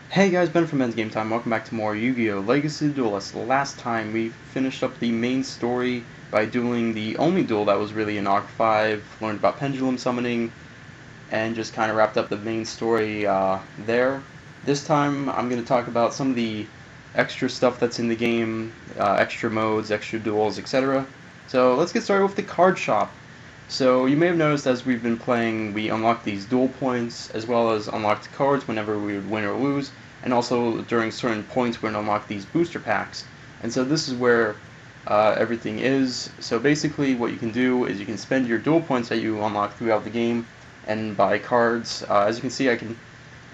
Hey guys, Ben from BensGameTime. Welcome back to more Yu-Gi-Oh! Legacy Duelist. Last time we finished up the main story by dueling the only duel that was really in Arc 5, learned about pendulum summoning, and just kind of wrapped up the main story there. This time I'm going to talk about some of the extra stuff that's in the game, extra modes, extra duels, etc. So let's get started with the card shop. So you may have noticed as we've been playing, we unlock these duel points, as well as unlocked cards whenever we would win or lose, and also during certain points we would unlock these booster packs. And so this is where everything is. So basically what you can do is you can spend your duel points that you unlock throughout the game and buy cards. As you can see,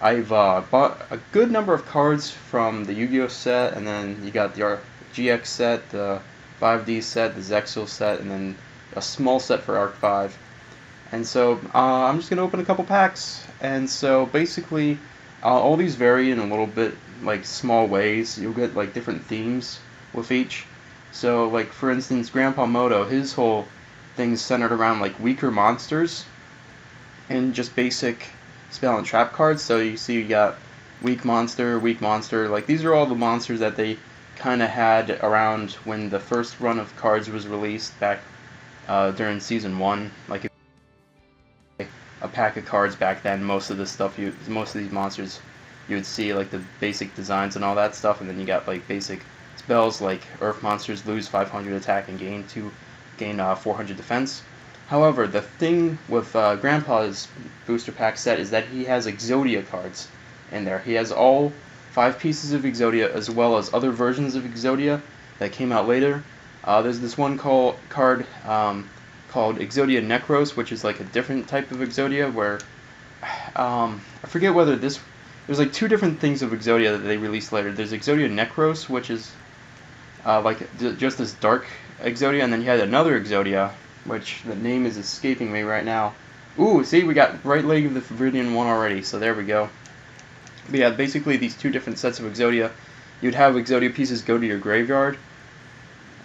I've bought a good number of cards from the Yu-Gi-Oh set, and then you got the GX set, the 5D set, the Zexal set, and then a small set for Arc 5. And so I'm just going to open a couple packs. And so basically all these vary in a little bit like small ways. You'll get like different themes with each. So like for instance, Grandpa Moto, his whole thing's centered around like weaker monsters and just basic spell and trap cards. So you see you got weak monster, like these are all the monsters that they kind of had around when the first run of cards was released back during season 1. Like a pack of cards back then, most of these monsters you would see like the basic designs and all that stuff, and then you got like basic spells like Earth monsters lose 500 attack and gain 400 defense. However, the thing with Grandpa's booster pack set is that he has Exodia cards in there. He has all 5 pieces of Exodia as well as other versions of Exodia that came out later. There's this one called Exodia Necros, which is like a different type of Exodia where I forget whether there's like 2 different things of Exodia that they released later. There's Exodia Necros, which is just this dark Exodia, and then you had another Exodia, which the name is escaping me right now. Ooh, see, we got right leg of the Viridian one already, so there we go. But yeah, basically these 2 different sets of Exodia. You'd have Exodia pieces go to your graveyard,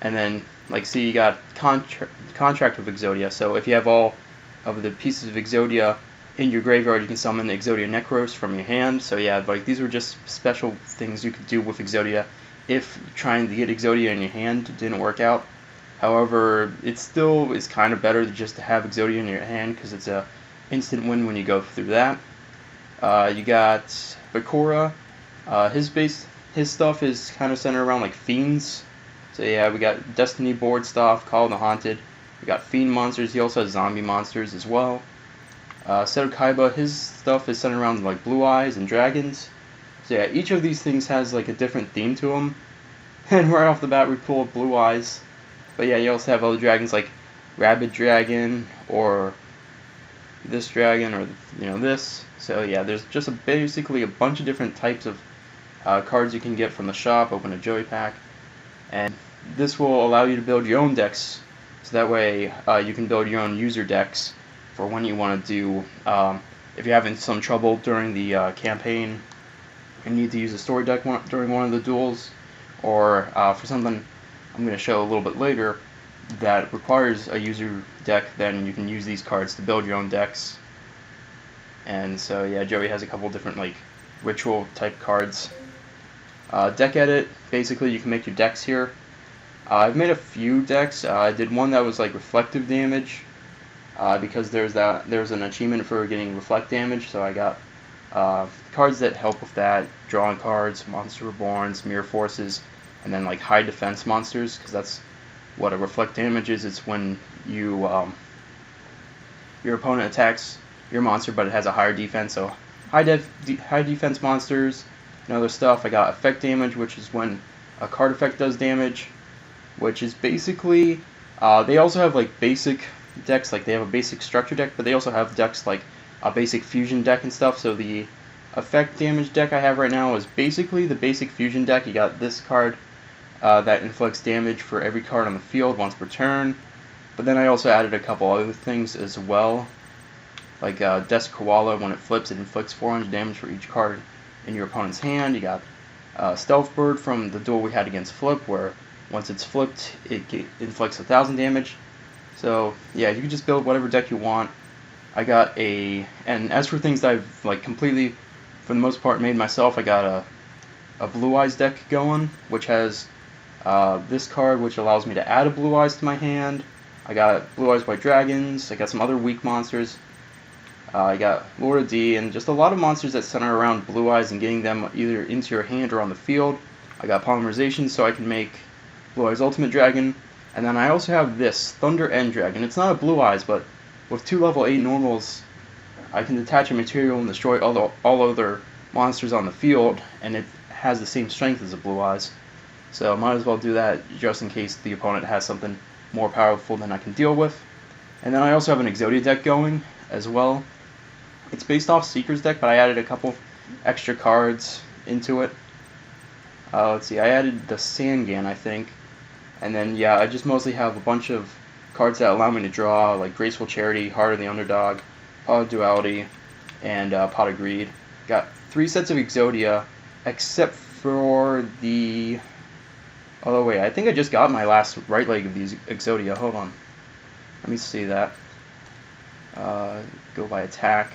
and then like see you got contract with Exodia. So if you have all of the pieces of Exodia in your graveyard, you can summon the Exodia Necros from your hand. So yeah, like these were just special things you could do with Exodia if trying to get Exodia in your hand didn't work out. However, it still is kind of better just to have Exodia in your hand because it's a instant win when you go through that. You got Bakura. His stuff is kind of centered around like fiends. So yeah, we got Destiny board stuff, Call of the Haunted. We got Fiend monsters. He also has zombie monsters as well. Seto Kaiba, his stuff is centered around like blue eyes and dragons. So yeah, each of these things has like a different theme to them. And right off the bat, we pull blue eyes. But yeah, you also have other dragons like Rabid Dragon or this dragon or this. So yeah, there's just basically a bunch of different types of cards you can get from the shop. Open a Joey pack, and this will allow you to build your own decks. So that way you can build your own user decks for when you want to do. If you're having some trouble during the campaign and need to use a story deck during one of the duels, or for something I'm going to show a little bit later that requires a user deck, then you can use these cards to build your own decks. And so yeah, Joey has a couple different like ritual type cards. Deck edit, basically you can make your decks here. I've made a few decks. I did one that was like reflective damage because there's an achievement for getting reflect damage, so I got cards that help with that. Drawing cards, Monster Reborns, Mirror Forces, and then like high defense monsters, because that's what a reflect damage is. It's when your opponent attacks your monster but it has a higher defense, so high defense monsters and other stuff. I got effect damage, which is when a card effect does damage, which is basically they also have like basic decks, like they have a basic structure deck, but they also have decks like a basic fusion deck and stuff. So the effect damage deck I have right now is basically the basic fusion deck. You got this card that inflicts damage for every card on the field once per turn, but then I also added a couple other things as well, like Desk Koala. When it flips, it inflicts 400 damage for each card in your opponent's hand. You got Stealth Bird from the duel we had against Flip, where once it's flipped, it inflicts 1,000 damage. So yeah, you can just build whatever deck you want. And as for things that I've like completely for the most part made myself. I got a Blue Eyes deck going, which has this card, which allows me to add a Blue Eyes to my hand. I got Blue Eyes White Dragons. I got some other weak monsters. I got Lord of D, and just a lot of monsters that center around Blue Eyes and getting them either into your hand or on the field. I got Polymerization, so I can make Blue Eyes Ultimate Dragon. And then I also have this, Thunder End Dragon. It's not a Blue Eyes, but with 2 level 8 normals, I can detach a material and destroy all other monsters on the field, and it has the same strength as a Blue Eyes. So I might as well do that just in case the opponent has something more powerful than I can deal with. And then I also have an Exodia deck going as well. It's based off Seeker's deck, but I added a couple extra cards into it. Let's see, I added the Sangan, I think. And then, yeah, I just mostly have a bunch of cards that allow me to draw, like Graceful Charity, Heart of the Underdog, Pot of Duality, and Pot of Greed. Got 3 sets of Exodia, except for the... Oh, wait, I think I just got my last right leg of these Exodia. Hold on. Let me see that. Go by attack.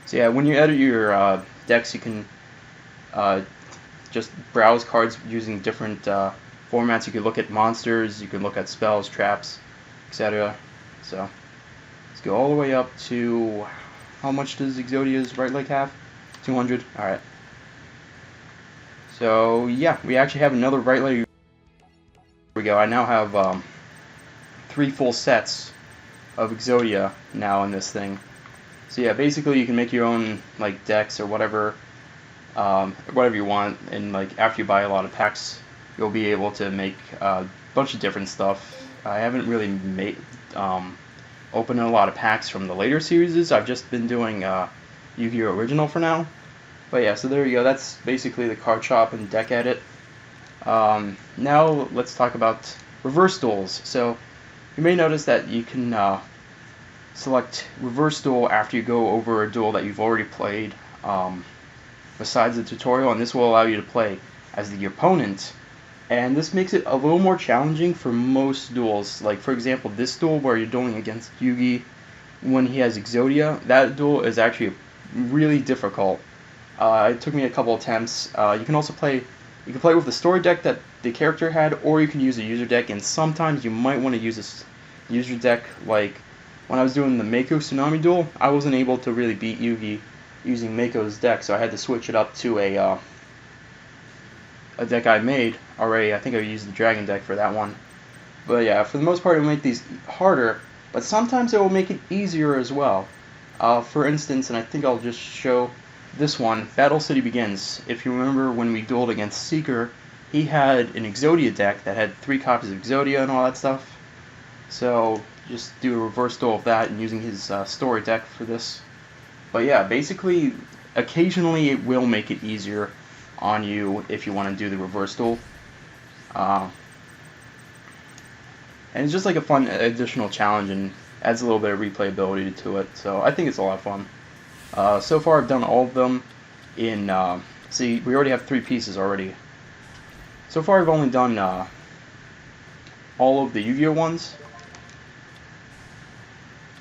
So yeah, when you edit your decks, you can just browse cards using different formats. You can look at monsters, you can look at spells, traps, etc. So let's go all the way up to, how much does Exodia's right leg have? 200. All right. So yeah, we actually have another right leg. Here we go. I now have 3 full sets of Exodia now in this thing. So yeah, basically you can make your own like decks or whatever you want, and like after you buy a lot of packs, you'll be able to make a bunch of different stuff. I haven't really made opened a lot of packs from the later series. I've just been doing Yu-Gi-Oh! Original for now. But yeah, so there you go. That's basically the card shop and deck edit. Now let's talk about reverse duels. So you may notice that you can select reverse duel after you go over a duel that you've already played besides the tutorial, and this will allow you to play as the opponent. And this makes it a little more challenging for most duels. Like for example, this duel where you're dueling against Yugi when he has Exodia, that duel is actually really difficult. It took me a couple attempts. You can also play with the story deck that the character had, or you can use a user deck, and sometimes you might want to use a user deck. Like when I was doing the Mako Tsunami duel, I wasn't able to really beat Yugi using Mako's deck, so I had to switch it up to a deck I made already. I think I used the Dragon deck for that one. But yeah, for the most part it will make these harder, but sometimes it will make it easier as well. For instance, and I think I'll just show this one, Battle City Begins. If you remember when we dueled against Seeker, he had an Exodia deck that had 3 copies of Exodia and all that stuff. So just do a reverse duel of that and using his story deck for this. But yeah, basically, occasionally it will make it easier on you if you want to do the reverse duel. And it's just like a fun additional challenge and adds a little bit of replayability to it. So I think it's a lot of fun. So far I've done all of them in, see, we already have 3 pieces already. So far I've only done all of the Yu-Gi-Oh! Ones.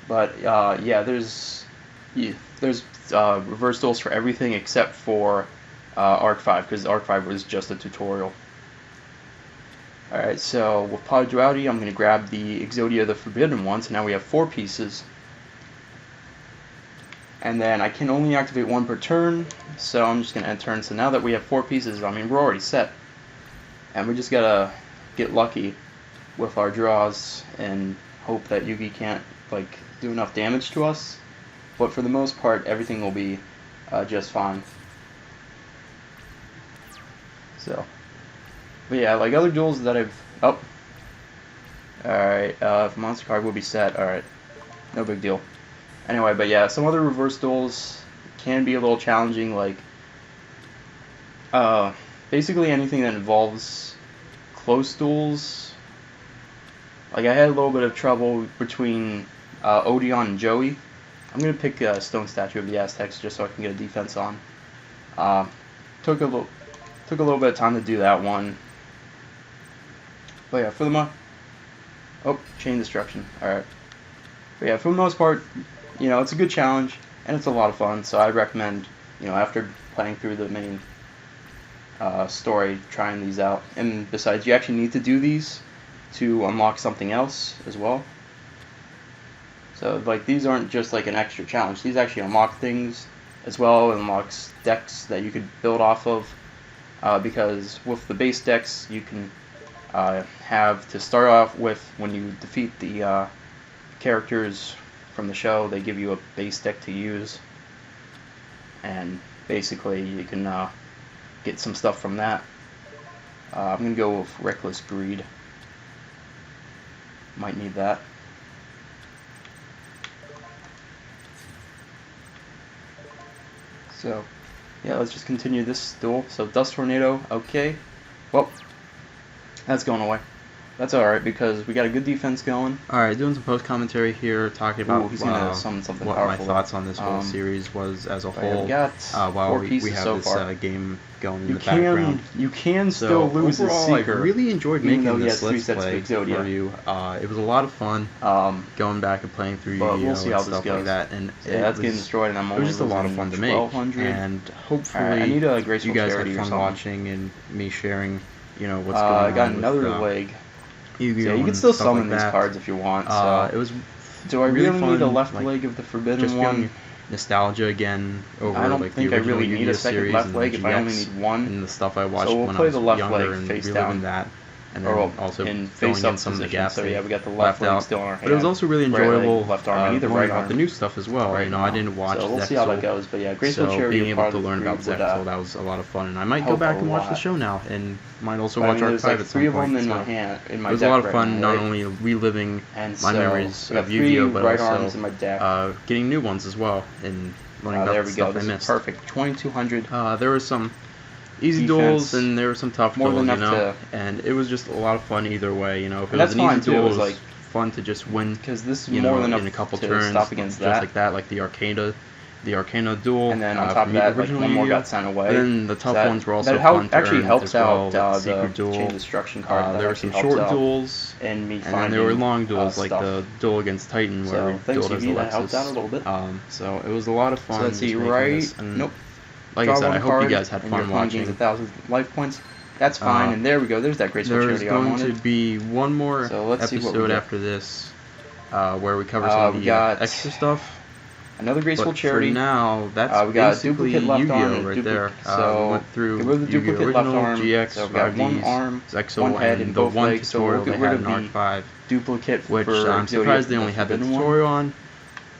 But yeah, there's reverse duels for everything except for Arc 5, because Arc 5 was just a tutorial. Alright, so with Pot of Duality, I'm going to grab the Exodia the Forbidden one, so now we have 4 pieces. And then I can only activate 1 per turn, so I'm just going to end turn. So now that we have 4 pieces, I mean, we're already set. And we just gotta get lucky with our draws and hope that Yugi can't, like, do enough damage to us. But for the most part, everything will be just fine. So, but yeah, like other duels that I've... Oh! Alright, monster card will be set. Alright, no big deal. Anyway, but yeah, some other reverse duels can be a little challenging, like... basically anything that involves close duels. Like, I had a little bit of trouble between Odeon and Joey. I'm going to pick a Stone Statue of the Aztecs just so I can get a defense on. Took a little bit of time to do that one. But yeah, for the Chain Destruction. Alright. But yeah, for the most part, you know, it's a good challenge, and it's a lot of fun, so I recommend after playing through the main story, trying these out. And besides, you actually need to do these to unlock something else as well. So like these aren't just like an extra challenge. These actually unlock things as well. It unlocks decks that you could build off of. Because with the base decks, you can have to start off with, when you defeat the characters from the show, they give you a base deck to use. And basically you can get some stuff from that. I'm going to go with Reckless Greed. Might need that. So, yeah, let's just continue this duel. So, Dust Tornado, okay. Well, that's going away. That's alright, because we got a good defense going. Alright, doing some post-commentary here, talking about he's gonna summon something what powerful. my thoughts on this whole series was as a whole. We got while 4 we pieces have so this far. Game going in the background. You can So still lose overall, as Seeker. I really enjoyed even though making he this has 3 Let's sets Play of Exodia. review. It was a lot of fun going back and playing through But Yu-Gi-Oh! we'll see how And this stuff goes. like that. And Yeah, that's getting destroyed, and I'm it only was just a lot of losing fun to make. 1200. And hopefully I need a Graceful you guys Charity had or fun something. watching and me sharing, what's going on. I got another with, leg. Yu-Gi-Oh! Yeah, you can and still stuff summon like these that. cards if you want. So It was do I really fun, need a left like, leg of the Forbidden just one? feeling nostalgia again over I don't like think the I original really need Yu-Gi-Oh! a second series left and leg if I only GX need one. and the stuff I watched So we'll when play I was the left younger leg and face reliving down. that, and then Or also in filling face in up some of the position. gaps So they yeah, we got the left leg out. still in our hand. But it was also really Right leg, enjoyable left arm, either learning right about arm. the new stuff as well. Right I now. didn't watch So we'll see how that Zexal, goes. But yeah, Graceful so Charity being is part able to of the learn about group would, Zexal, that was a lot of fun, and I might go help back a and watch the lot. show now, and might also But watch I mean, there's Archive like at some 3 of point. them in So my hand, in my it was deck a lot of right fun, now, not right? only reliving And my so, memories we got of 3 Yu-Gi-Oh, but right arms also in my deck. getting new ones as well, and learning about There the we go. stuff I This is missed. perfect. 2200. There were some easy Defense. duels and there were some tough More duels, than enough and it was just a lot of fun either way. If it And was that's an fine, easy too. duel, It it was, was like, fun to just win. Because this is You more know, than enough in a couple to turns, stop against just that. like that, like the Arcana duel. And then on top from of the that, like original one more Yu-Gi-Oh! got sent away. But then the tough that, ones were also that fun to actually earn helps as well, out like the the Secret Duel. Chain Destruction card. There were some actually short helps out duels, and me and then there were finding, long duels, like stuff. the duel against Titan, where So we thanks, dueled as Yugi, that helped Alexis. out a little bit. So it was a lot of fun. So let's see, just making right? this, and Nope. like Draw I said, one I hope card, you guys had and your fun opponent gains watching. 1,000 life points. That's fine, and there we go. There's that Graceful There's Charity I going wanted. to be one more So let's see what we episode get. after this, where we cover some of we the got extra stuff. Another Graceful But Charity. for now, that's we got basically duplicate left arm Yu-Gi-Oh! and right there. So we went through get rid of the Yu-Gi-Oh! duplicate left Original, arm. GX, So we got one 5Ds, arm, Zexal, one head, and and the both one legs. So tutorial we'll get they rid had of in Arc the 5, duplicate which for I'm Exodia, surprised they only had the Forbidden one. tutorial on.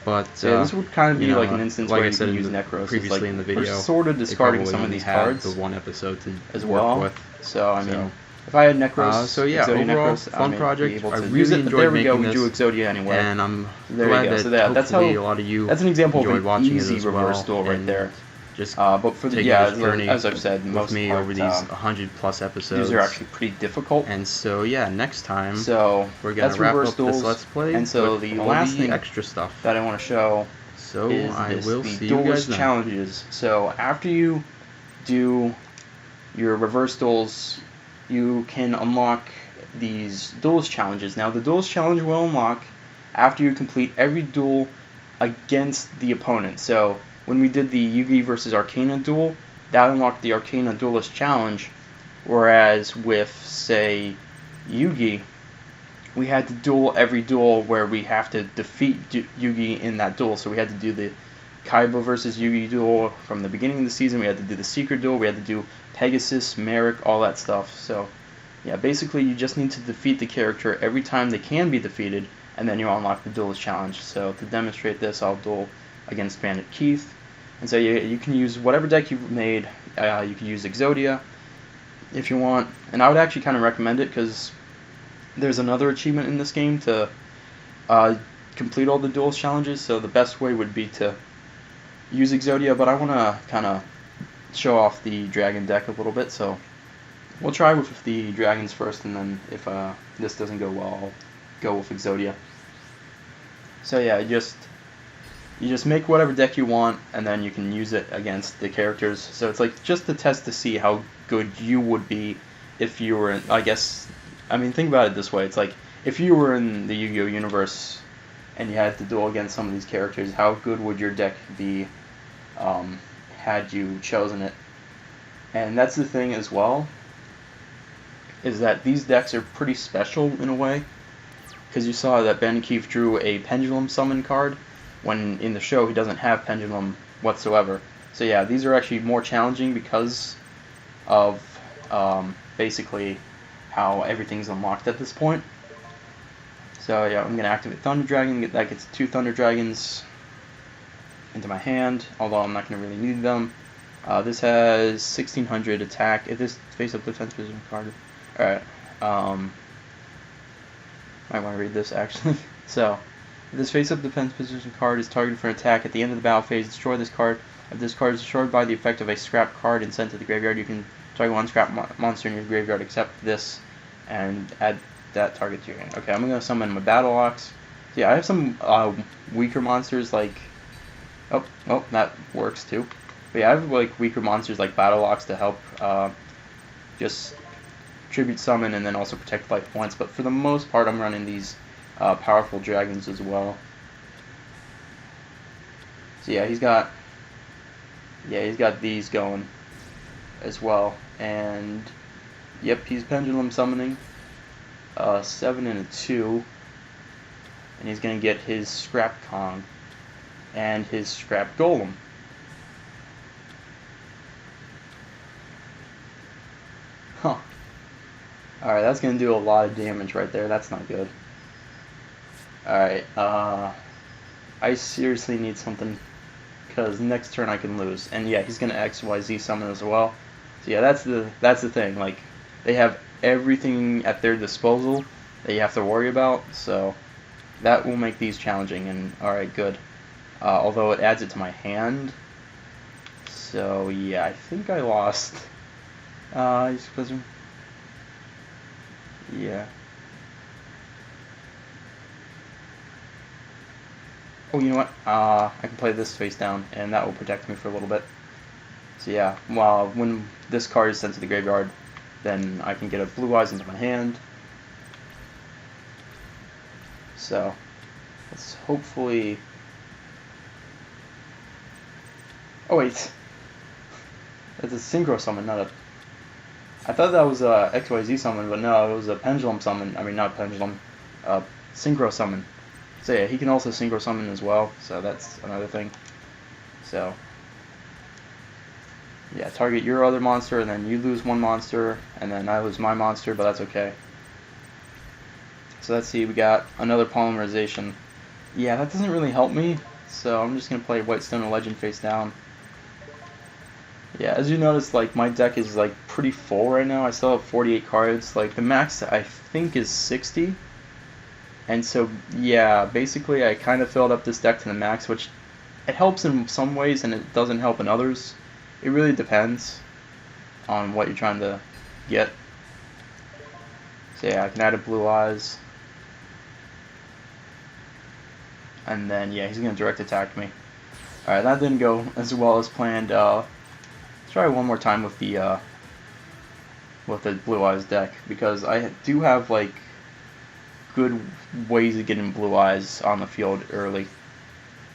But So this would kind of be like an instance like where I you said can in use the- Necros. previously Like, in the we're video, sort of they discarding probably some of only these had cards the one episode to as work well. with. So I mean, if I had Necros, so yeah, Exodia overall, Necros, fun I project. Be able I to really use it, but enjoyed there we go. We making do this, Exodia anyway. and I'm There glad you go. that So that's hopefully how. a lot of you That's an example enjoyed of an watching it easy as reverse well, duel right and there. Just But for the taking yeah, this journey as I've said, with most me part, over these 100 plus episodes. these are actually pretty difficult. And so yeah, next time So we're gonna that's wrap reverse up duels. this Let's Play. And so with the all last the thing extra stuff that I want to show So is I this, will the see you guys Duelist then. challenges. So after you do your reverse duels, you can unlock these Duelist challenges. Now the Duelist challenge will unlock after you complete every duel against the opponent. So when we did the Yugi versus Arcana duel, that unlocked the Arcana Duelist challenge, whereas with, say, Yugi, we had to duel every duel where we have to defeat Yugi in that duel. So we had to do the Kaiba versus Yugi duel from the beginning of the season. We had to do the Secret duel. We had to do Pegasus, Merrick, all that stuff. So yeah, basically you just need to defeat the character every time they can be defeated, and then you unlock the Duelist challenge. So to demonstrate this, I'll duel against Bandit Keith. And so you can use whatever deck you've made. You can use Exodia if you want. And I would actually kind of recommend it because there's another achievement in this game to complete all the Duelist challenges. So the best way would be to use Exodia, but I want to kind of show off the Dragon deck a little bit. So we'll try with the Dragons first, and then if this doesn't go well, I'll go with Exodia. So yeah, you just make whatever deck you want, and then you can use it against the characters. So it's like just to test to see how good you would be if you were in, I mean, think about it this way. It's like if you were in the Yu-Gi-Oh! Universe and you had to duel against some of these characters, how good would your deck be had you chosen it. And that's the thing as well, is that these decks are pretty special in a way, because you saw that Ben Keefe drew a Pendulum Summon card, when in the show he doesn't have Pendulum whatsoever. So yeah, these are actually more challenging because of basically how everything's unlocked at this point. So yeah, I'm going to activate Thunder Dragon, that gets 2 Thunder Dragons into my hand, although I'm not going to really need them. This has 1600 attack. If this face-up defense position card... Alright, might want to read this actually. So, if this face-up defense position card is targeted for an attack at the end of the battle phase, destroy this card. If this card is destroyed by the effect of a scrap card and sent to the graveyard, you can target one scrap monster in your graveyard except this, and add that target to your hand. Okay, I'm going to summon my Battle Ox. So yeah, I have some weaker monsters like... Oh, that works too. But yeah, I have like weaker monsters like Battle Ox to help just tribute summon and then also protect life points. But for the most part, I'm running these powerful dragons as well. So yeah, he's got these going as well. And yep, he's Pendulum Summoning 7 and a 2, and he's gonna get his Scrap Kong and his Scrap Golem. Huh. Alright, that's going to do a lot of damage right there. That's not good. Alright, I seriously need something, because next turn I can lose. And yeah, he's going to XYZ summon as well. So yeah, that's the thing. Like, they have everything at their disposal that you have to worry about, so that will make these challenging. And alright, good. Although it adds it to my hand. So yeah, I think I lost. Yeah. Oh, you know what? I can play this face down, and that will protect me for a little bit. So yeah, well, when this card is sent to the graveyard, then I can get a Blue Eyes into my hand. So let's hopefully... Oh wait, that's a Synchro Summon, not a... I thought that was a XYZ Summon, but no, it was a Pendulum Summon. I mean, not Pendulum, Synchro Summon. So yeah, he can also Synchro Summon as well, so that's another thing. So yeah, target your other monster, and then you lose one monster, and then I lose my monster, but that's okay. So let's see, we got another Polymerization. Yeah, that doesn't really help me, so I'm just going to play Whitestone Legend face down. Yeah, as you notice, like, my deck is, like, pretty full right now. I still have 48 cards. Like, the max, I think, is 60. And so, yeah, basically, I kind of filled up this deck to the max, which it helps in some ways, and it doesn't help in others. It really depends on what you're trying to get. So, yeah, I can add a Blue Eyes. And then, yeah, he's going to direct attack me. Alright, that didn't go as well as planned. Try one more time with the Blue Eyes deck, because I do have like good ways of getting Blue Eyes on the field early.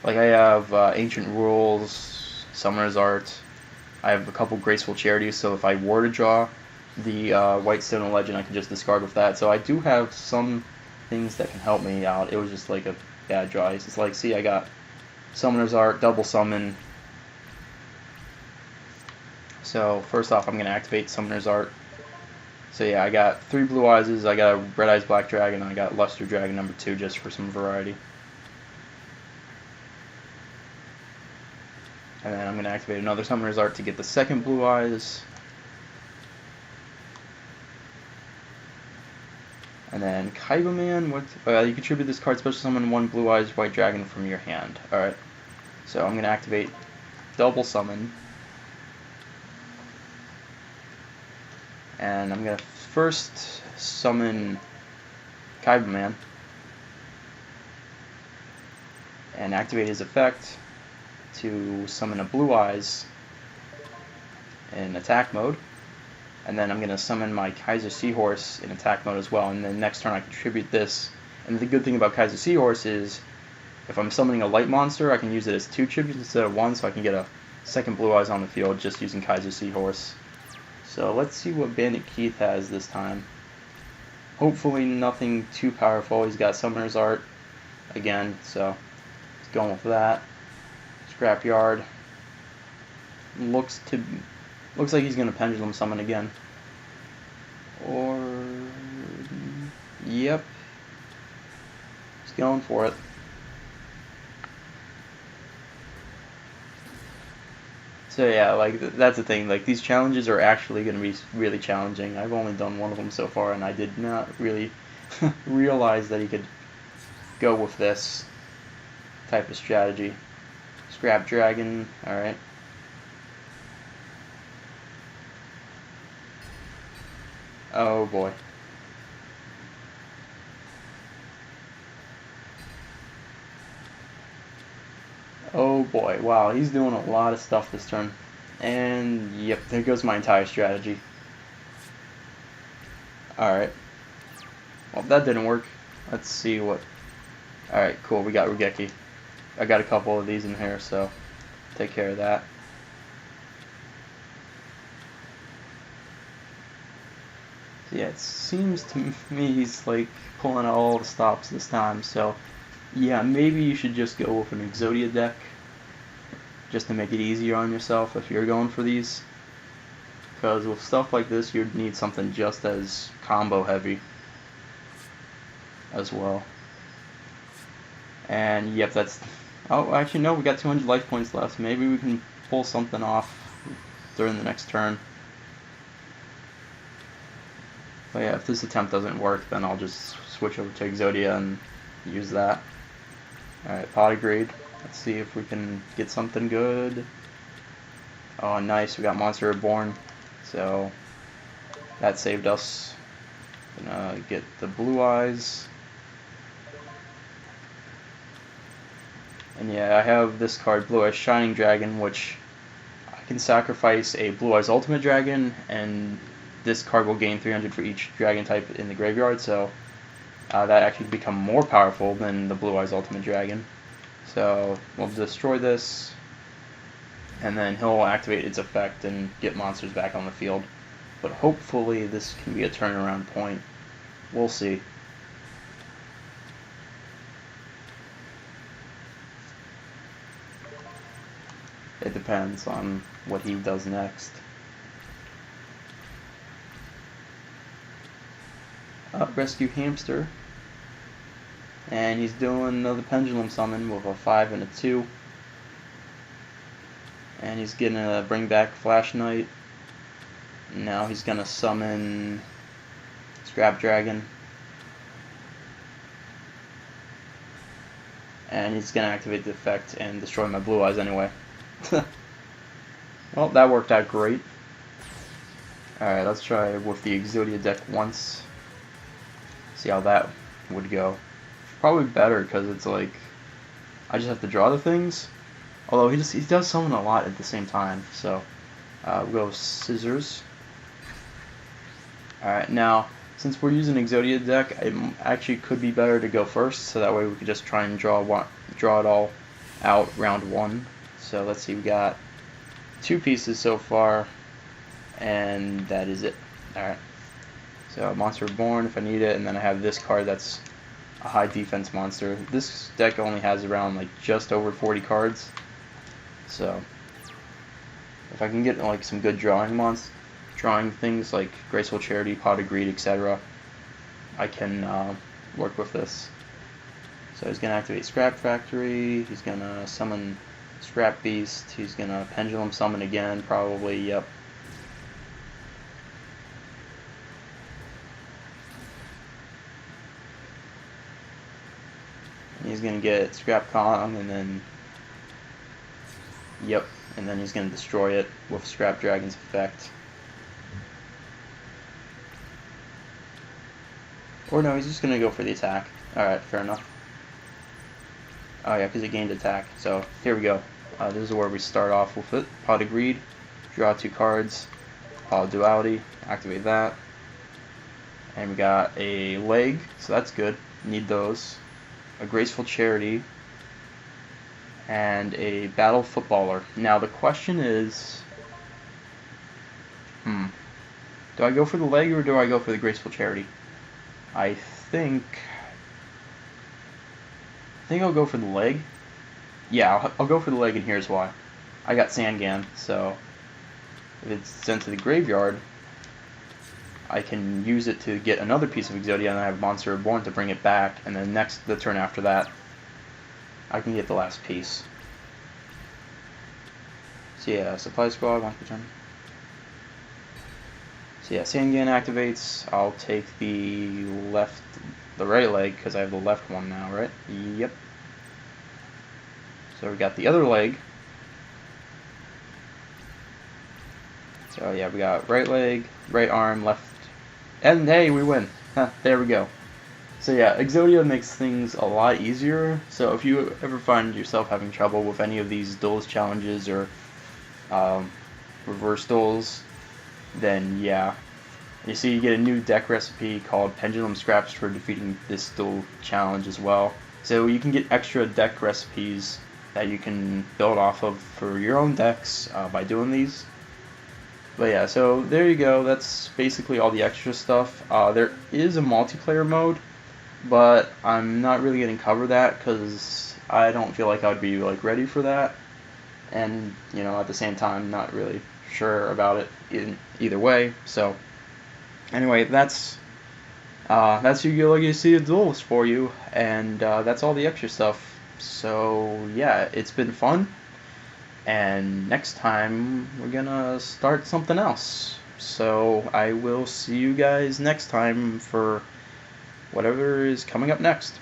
Like I have Ancient Rules, Summoner's Art. I have a couple Graceful Charities, so if I were to draw the Whitestone Legend, I can just discard with that. So I do have some things that can help me out. It was just like a bad draw. It's just like, see, I got Summoner's Art, Double Summon. So first off, I'm going to activate Summoner's Art. So yeah, I got 3 Blue Eyes, I got a Red Eyes Black Dragon, and I got Luster Dragon number 2 just for some variety. And then I'm going to activate another Summoner's Art to get the second Blue Eyes. And then Kaibaman, you contribute this card, special summon 1 Blue Eyes White Dragon from your hand. Alright, so I'm going to activate Double Summon. And I'm going to first summon Kaibaman and activate his effect to summon a Blue Eyes in attack mode. And then I'm going to summon my Kaiser Seahorse in attack mode as well. And then next turn I contribute this. And the good thing about Kaiser Seahorse is if I'm summoning a light monster, I can use it as 2 tributes instead of 1, so I can get a second Blue Eyes on the field just using Kaiser Seahorse. So let's see what Bandit Keith has this time. Hopefully nothing too powerful. He's got Summoner's Art again, so he's going with that. Scrapyard. Looks like he's gonna Pendulum Summon again. Or yep. He's going for it. So yeah, like that's the thing. Like these challenges are actually going to be really challenging. I've only done one of them so far, and I did not really realize that he could go with this type of strategy. Scrap Dragon. All right. Oh boy. Oh boy, wow, he's doing a lot of stuff this turn. And yep, there goes my entire strategy. Alright. Well, that didn't work. Let's see what... Alright, cool, we got Rugeki. I got a couple of these in here, so take care of that. Yeah, it seems to me he's like pulling out all the stops this time, so yeah, maybe you should just go with an Exodia deck just to make it easier on yourself if you're going for these. Because with stuff like this, you'd need something just as combo heavy as well. And yep, that's... Oh, actually no, we got 200 life points left. Maybe we can pull something off during the next turn. But yeah, if this attempt doesn't work, then I'll just switch over to Exodia and use that. Alright, Pot of Greed. Let's see if we can get something good. Oh, nice. We got Monster Reborn. So, that saved us. Gonna get the Blue Eyes. And yeah, I have this card, Blue Eyes Shining Dragon, which I can sacrifice a Blue Eyes Ultimate Dragon, and this card will gain 300 for each dragon type in the graveyard, so that actually become more powerful than the Blue Eyes Ultimate Dragon. So we'll destroy this, and then he'll activate its effect and get monsters back on the field. But hopefully this can be a turnaround point. We'll see. It depends on what he does next. Rescue Hamster. And he's doing another Pendulum Summon with a 5 and a 2. And he's gonna bring back Flash Knight. Now he's gonna summon Scrap Dragon. And he's gonna activate the effect and destroy my Blue Eyes anyway. Well, that worked out great. Alright, let's try with the Exodia deck once. See how that would go. Probably better because it's like I just have to draw the things. Although he does summon a lot at the same time. So we'll go with Scissors. Alright, now since we're using Exodia deck, it actually could be better to go first, so that way we could just try and draw it all out round 1. So let's see, we got 2 pieces so far, and that is it. Alright. So Monster Reborn if I need it, and then I have this card that's a high defense monster. This deck only has around like just over 40 cards. So if I can get like some good drawing things like Graceful Charity, Pot of Greed, etc., I can work with this. So he's gonna activate Scrap Factory, he's gonna summon Scrap Beast, he's gonna Pendulum Summon again, probably, yep. He's gonna get Scrap Kong, and then, yep, and then he's gonna destroy it with Scrap Dragon's effect. Or no, he's just gonna go for the attack. Alright, fair enough. Oh yeah, because he gained attack. So, here we go. This is where we start off with it. Pot of Greed, draw 2 cards, Pot of Duality, activate that. And we got a leg, so that's good. Need those. A Graceful Charity. and a battle footballer. Now the question is, do I go for the leg or do I go for the graceful charity? I think I'll go for the leg. Yeah, I'll go for the leg, and here's why. I got Sangan, so if it's sent to the graveyard, I can use it to get another piece of Exodia, and I have Monster Reborn to bring it back, and then the turn after that, I can get the last piece. So yeah, Supply Squad, once per turn. So yeah, Sangan activates. I'll take the right leg, because I have the left one now, right? Yep. So we got the other leg. So yeah, we got right leg, right arm, left, and hey, we win. There we go. So yeah, Exodia makes things a lot easier. So if you ever find yourself having trouble with any of these Duelist challenges or reverse duels, then yeah. You see, you get a new deck recipe called Pendulum Scraps for defeating this duel challenge as well. So you can get extra deck recipes that you can build off of for your own decks by doing these. But yeah, so there you go. That's basically all the extra stuff. There is a multiplayer mode, but I'm not really going to cover that because I don't feel like I would be like ready for that. And at the same time, not really sure about it in either way. So anyway, that's Yu-Gi-Oh! Legacy of Duelist for you, and that's all the extra stuff. So yeah, it's been fun, and next time we're gonna start something else. So I will see you guys next time for whatever is coming up next.